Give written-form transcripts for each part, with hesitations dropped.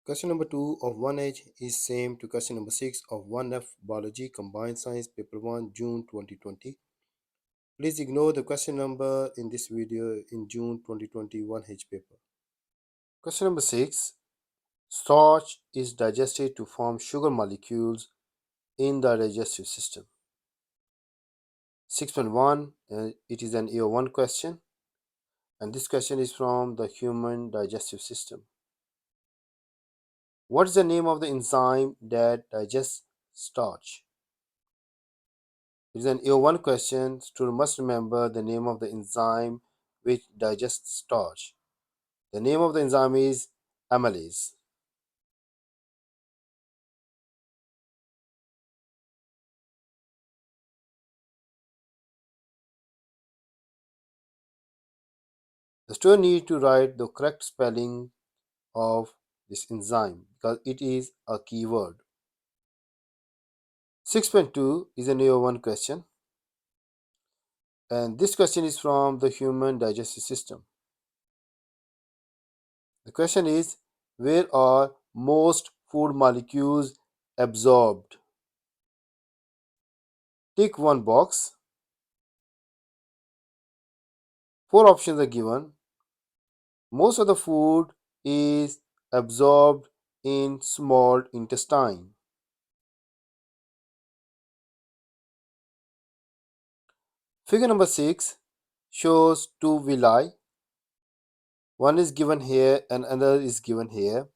Question number 2 of 1H is same to question number 6 of 1F Biology Combined Science Paper 1 June 2020. Please ignore the question number in this video in June 2020 1H paper. Question number 6. Starch is digested to form sugar molecules in the digestive system. 6.1, it is an AO1 question, and this question is from the human digestive system. What is the name of the enzyme that digests starch? It is an AO1 question. Student must remember the name of the enzyme which digests starch. The name of the enzyme is amylase. The student needs to write the correct spelling of this enzyme because it is a keyword. 6.2 is an AO1 question, and this question is from the human digestive system. The question is, where are most food molecules absorbed? Tick one box. 4 options are given. Most of the food is absorbed in small intestine. Figure number 6 shows two villi. One is given here and another is given here.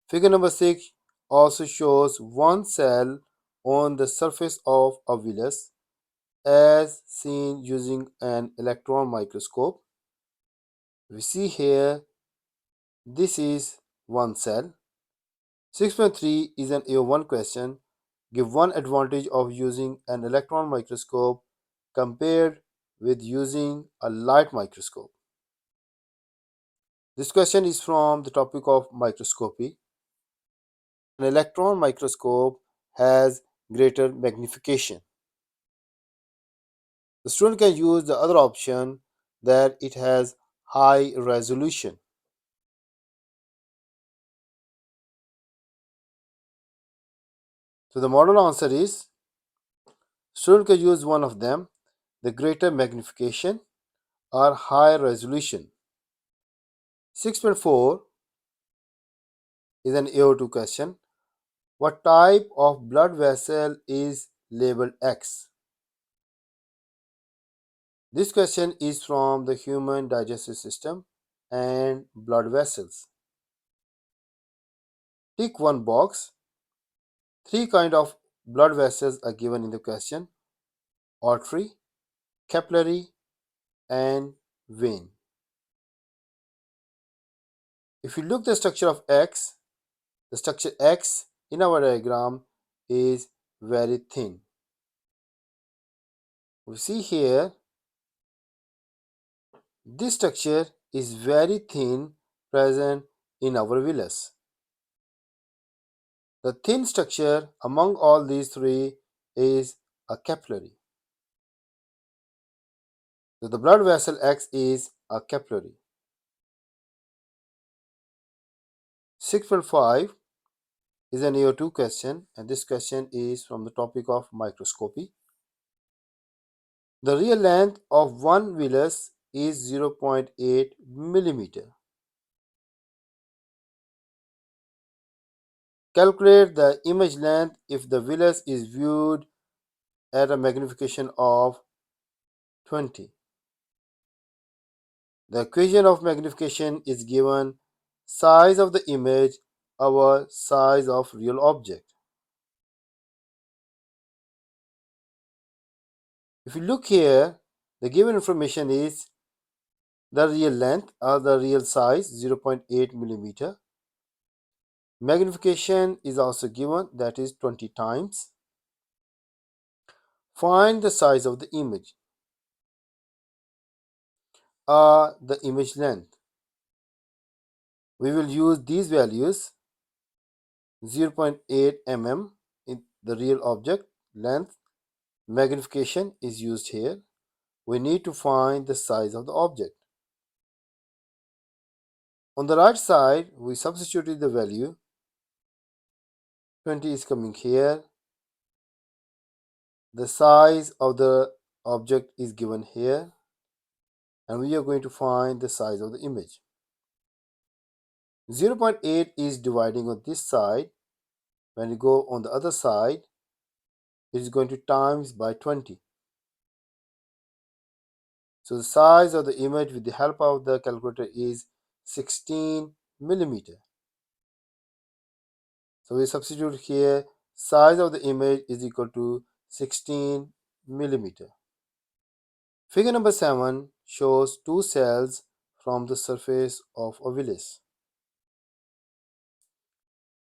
Figure number 6 also shows one cell on the surface of a villus as seen using an electron microscope. We see here this is one cell. 6.3 is an AO1 question. Give one advantage of using an electron microscope compared with using a light microscope. This question is from the topic of microscopy. An electron microscope has greater magnification. The student can use the other option that it has high resolution. So the model answer is student can use one of them, the greater magnification or high resolution. 6.4 is an AO2 question. What type of blood vessel is labeled X? This question is from the human digestive system and blood vessels. Tick one box. 3 kinds of blood vessels are given in the question: artery, capillary, and vein. If you look at the structure of X, the structure X in our diagram is very thin. We see here this structure is very thin present in our villus. The thin structure among all these three is a capillary. So the blood vessel X is a capillary. 6.5 is an AO2 question, and this question is from the topic of microscopy. The real length of one villus is 0.8 millimeter. Calculate the image length if the villus is viewed at a magnification of 20. The equation of magnification is given size of the image over size of real object. If you look here, the given information is the real length or the real size 0.8 millimeter. Magnification is also given, that is 20 times. Find the size of the image or the image length. We will use these values: 0.8 mm in the real object length. Magnification is used here. We need to find the size of the object. On the right side, we substituted the value 20 is coming here. The size of the object is given here, and we are going to find the size of the image. 0.8 is dividing on this side. When you go on the other side, it is going to times by 20. So the size of the image with the help of the calculator is 16 millimeter. So we substitute here, size of the image is equal to 16 millimeter. Figure number 7 shows two cells from the surface of a village.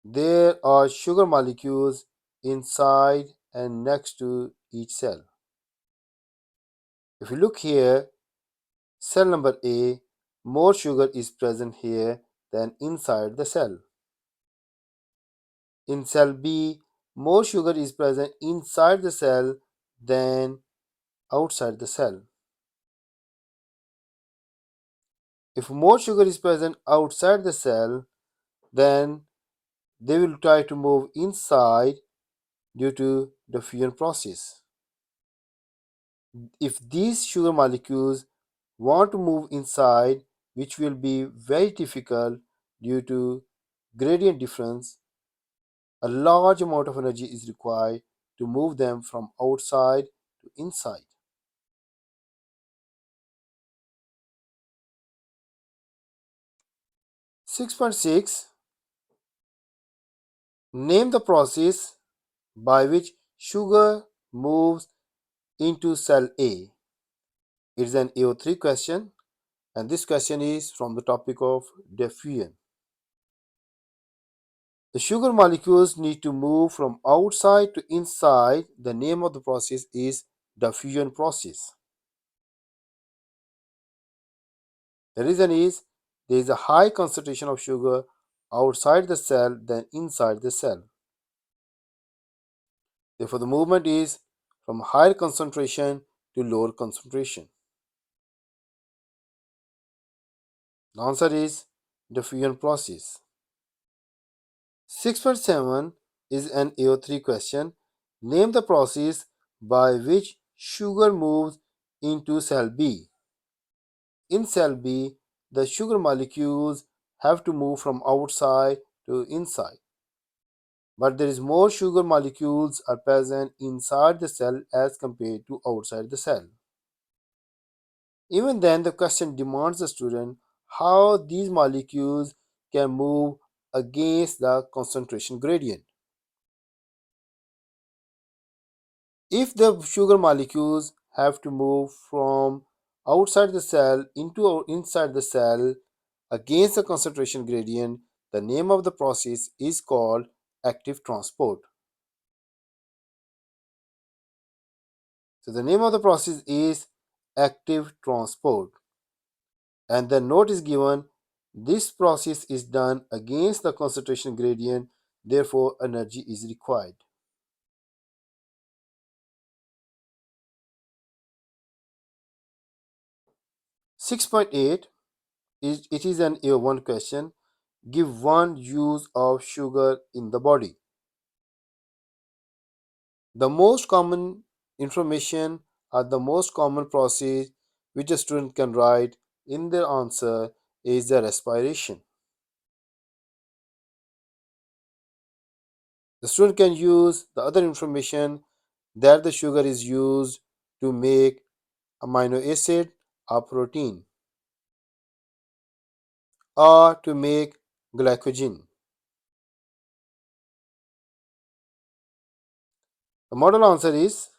There are sugar molecules inside and next to each cell. If you look here, cell number A, more sugar is present here than inside the cell. In cell B, more sugar is present inside the cell than outside the cell. If more sugar is present outside the cell, then they will try to move inside due to the fusion process. If these sugar molecules want to move inside, which will be very difficult due to gradient difference, a large amount of energy is required to move them from outside to inside. 6.6. Name the process by which sugar moves into cell A. It is an AO3 question, and this question is from the topic of diffusion. The sugar molecules need to move from outside to inside. The name of the process is diffusion process. The reason is there is a high concentration of sugar outside the cell than inside the cell. Therefore, the movement is from higher concentration to lower concentration. The answer is diffusion process. 6.7 is an AO3 question. Name the process by which sugar moves into cell B. In cell B, the sugar molecules have to move from outside to inside. But there is more sugar molecules are present inside the cell as compared to outside the cell. Even then, the question demands the student how these molecules can move against the concentration gradient. If the sugar molecules have to move from outside the cell into inside the cell against the concentration gradient, the name of the process is called active transport. So the name of the process is active transport. And the note is given, this process is done against the concentration gradient, therefore energy is required. 6.8 it is an A1 question. Give one use of sugar in the body. The most common information or the most common process which a student can write in their answer is the respiration. The student can use the other information that the sugar is used to make amino acid or protein or to make glycogen. The model answer is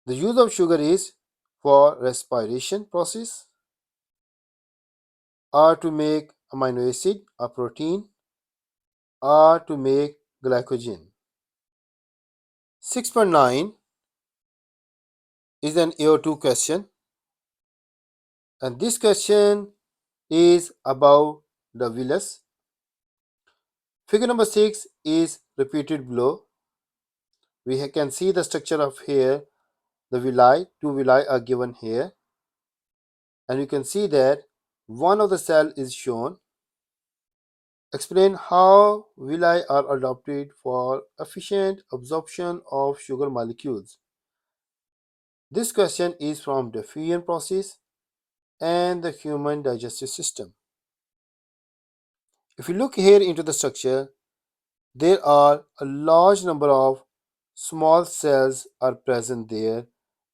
the use of sugar is for respiration process or to make amino acid or protein or to make glycogen. 6.9 is an AO2 question, and this question is about the villus. Figure number 6 is repeated below. We can see the structure of here. The villi, two villi are given here, and you can see that one of the cell is shown Explain how villi are adapted for efficient absorption of sugar molecules. This question is from diffusion process and the human digestive system. If you look here into the structure, there are a large number of small cells are present there,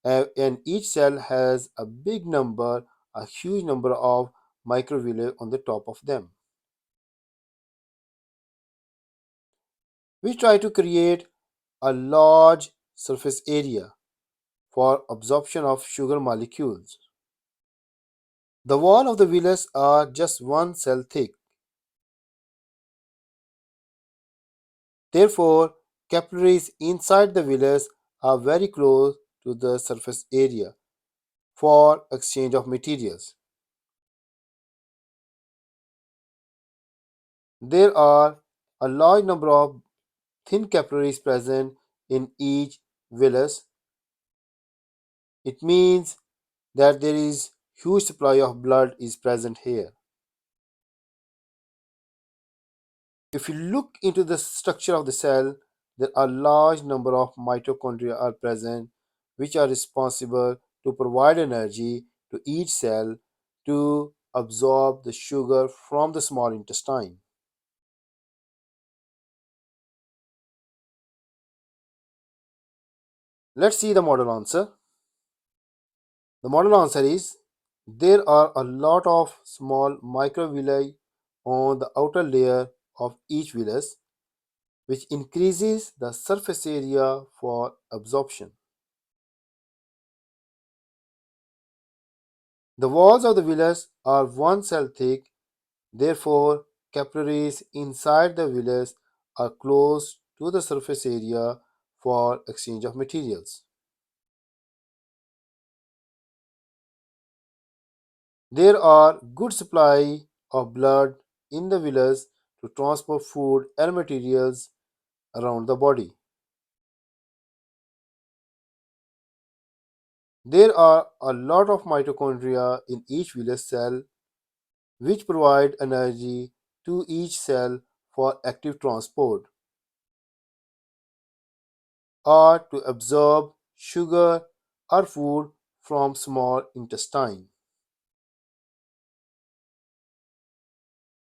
and each cell has a huge number of microvilli on the top of them. We try to create a large surface area for absorption of sugar molecules. The wall of the villus are just one cell thick. Therefore, capillaries inside the villus are very close to the surface area for exchange of materials. There are a large number of thin capillaries present in each villus. It means that there is huge supply of blood is present here. If you look into the structure of the cell, there are large number of mitochondria are present which are responsible to provide energy to each cell to absorb the sugar from the small intestine. Let's see the model answer. The model answer is there are a lot of small microvilli on the outer layer of each villus which increases the surface area for absorption. The walls of the villus are one cell thick, therefore capillaries inside the villus are close to the surface area for exchange of materials. There are good supply of blood in the villus to transport food and materials around the body. There are a lot of mitochondria in each villus cell which provide energy to each cell for active transport or to absorb sugar or food from small intestine.